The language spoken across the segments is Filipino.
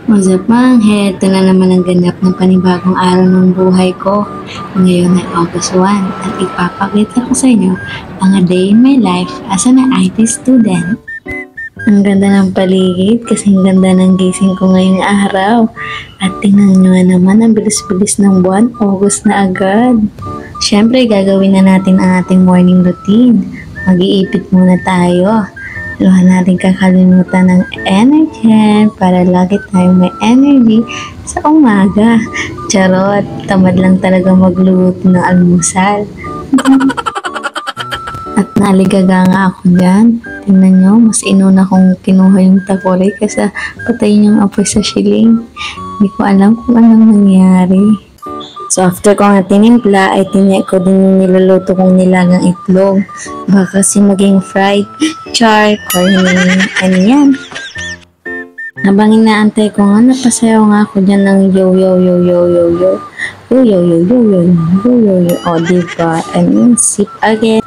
What's up, Manghe? Ito na naman ang ganap ng panibagong araw ng buhay ko. Ngayon ay August 1 at ipapakita ko sa inyo ang a day in my life as an IT student. Ang ganda ng paligid kasi ang ganda ng gising ko ngayong araw. At tingnan nyo naman ang bilis-bilis ng buwan, August na agad. Siyempre, gagawin na natin ang ating morning routine. Mag-iipit muna tayo. Luhan natin kakalimutan ng energy para lagi tayong may energy sa umaga. Charot, tamad lang talaga magluto ng almusal. At naligaga nga ako dyan. Tingnan nyo, mas inuna kong kinuha yung takore kaysa patayin yung apoy sa siling. Hindi ko alam kung anong nangyari. So after ko nga tinimpla, ay tinik ko din yung niluluto kong nilagang itlog. Baka kasi maging fried, char, corny, ano yan. Habang inaantay ko nga, napasayaw nga ako dyan ng yo yo yo yo yo yo yo yo yo yo yo yo yo yo. O diba, and then sip again.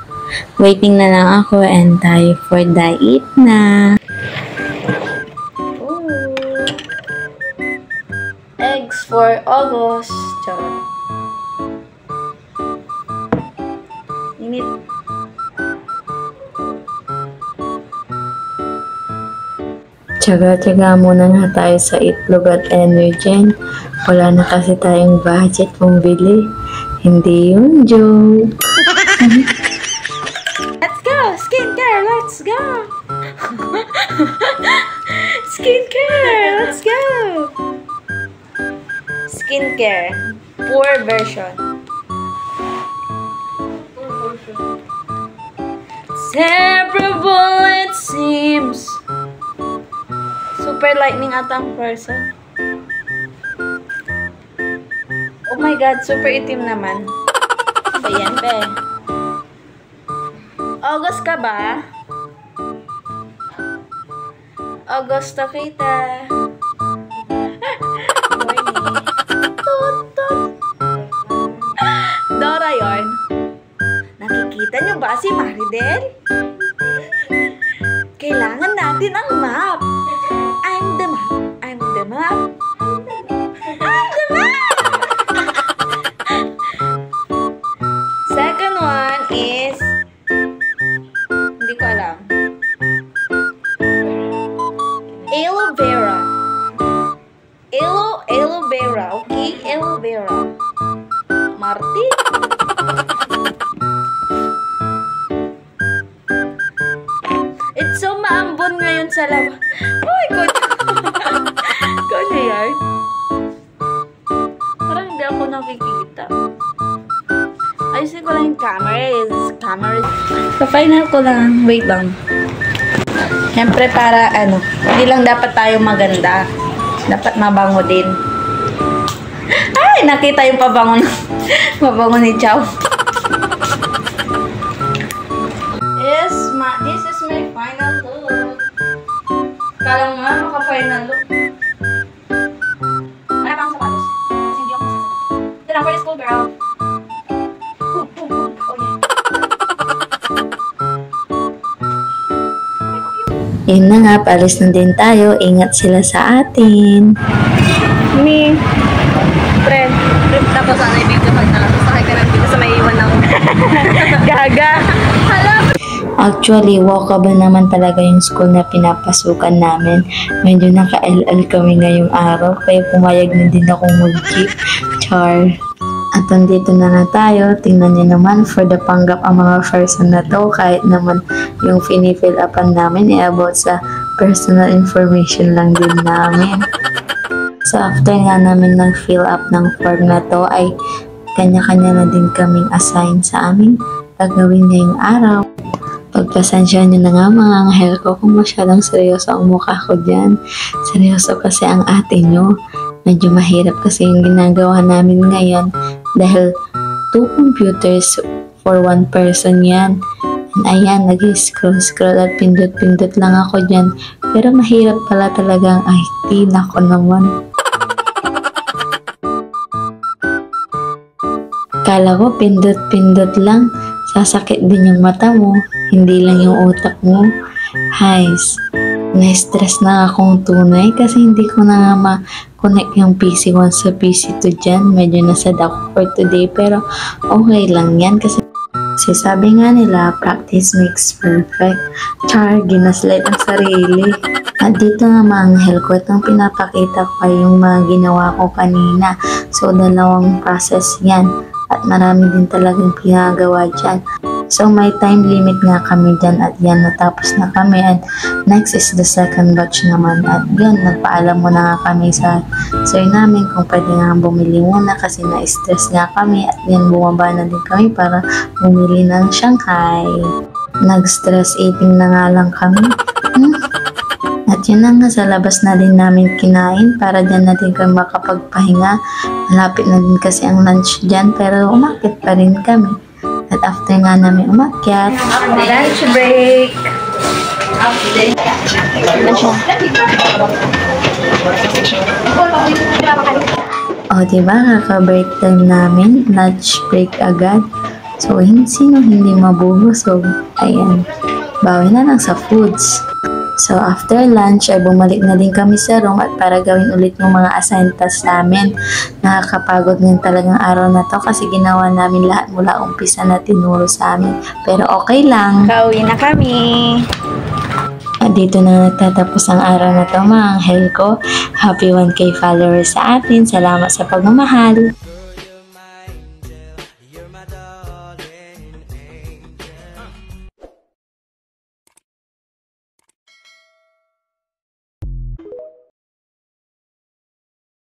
Waiting na lang ako and tayo for diet na. Eggs for August. Charot. Init. Tsaga-tsaga muna nga tayo sa itlog at energen. Wala na kasi tayong budget pong bili. Hindi yun joke. Let's go! Skincare! Let's go! Skincare! Let's go! Skincare. Poor version. Terrible it seems. Super lightning atang person. Oh my god, super itim naman. Ayan, be. August ka ba? Augusto kita. Dora yon. Nakikita niyo ba si Maridel? Kailangan natin ang map. I'm the map. I'm the map. I'm the map! Second one is hindi ko alam. Aloe vera. Aloe vera. Okay? Aloe vera. Marty? It's so maambon ngayon sa labas. Oh my God! Kano yan? Parang hindi ako nakikita. Ayusin ko lang yung camera. Pa-final ko lang. Wait lang. Siyempre para hindi lang dapat tayo maganda. Dapat mabango din. Ay! Nakita yung mabango ni Chow. This is my final look. Kala mo nga, maka-final look. Wala pa akong sapatos. Kasi hindi ako magsasapatos. Ito lang for the school, girl. Poop, poop, poop. Oh, yeah. Yun na nga, paalis na din tayo. Ingat sila sa atin. Me. Friend. Tapos sana i-video pag nakasakay ka lang dito sa may iwan ng gaga. Hala! Actually, walkable naman talaga yung school na pinapasukan namin. Medyo naka-LL kami ngayong araw, kaya pumayag na din akong mag-jeep. Char. At nandito na tayo. Tingnan niyo naman, for the panggap ang mga person na to, kahit naman yung finifill upan namin, about sa personal information lang din namin. So, after nga namin nag-fill up ng form na to, ay kanya-kanya na din kaming assign sa aming gagawin ngayong araw. Pagpasensya nyo na nga mga anghel ko kung masyadong seryoso ang mukha ko dyan. Seryoso kasi ang ate nyo. Medyo mahirap kasi yung ginagawa namin ngayon dahil 2 computers for 1 person yan. And ayan, nag-scroll at pindot-pindot lang ako dyan. Pero mahirap pala talaga ang IT. Nako naman. Kala ko pindot-pindot lang. Sasakit din yung mata mo. Hindi lang yung utak mo. Hays. Na-stress na akong tunay kasi hindi ko na nga ma-connect yung PC1 sa PC2 dyan. Medyo nasad ako for today pero okay lang yan kasi sabi nga nila, practice makes perfect. Char, ginaslight ang sarili. At dito naman, ko itong pinapakita ko ay yung mga ginawa ko kanina. So, dalawang process yan. At marami din talagang pinagawa dyan. So, may time limit nga kami dyan at yan, natapos na kami. And next is the second batch naman. At yun, nagpaalam muna nga kami sa sir namin kung pwede nga bumili muna kasi na-stress nga kami. At yan, bumaba na din kami para bumili ng Shanghai. Nag-stress eating na nga lang kami. At yun na nga, sa labas na din namin kinain para dyan na din kami makapagpahinga. Malapit na din kasi ang lunch dyan pero umakit pa rin kami. At after nga namin umakyat, Lunch break! o diba, kaka-break time namin, lunch break agad. So, sino hindi mabubusog? Ayan, bawi na lang sa foods. So, after lunch, ay bumalik na din kami sa room at para gawin ulit yung mga assigned tasks namin. Nakakapagod din talagang araw na to kasi ginawa namin lahat mula umpisa na tinuro sa amin. Pero okay lang. Kauwi na kami. At dito na nagtatapos ang araw na to mga anghel ko. Happy 1K followers sa atin. Salamat sa pagmamahal.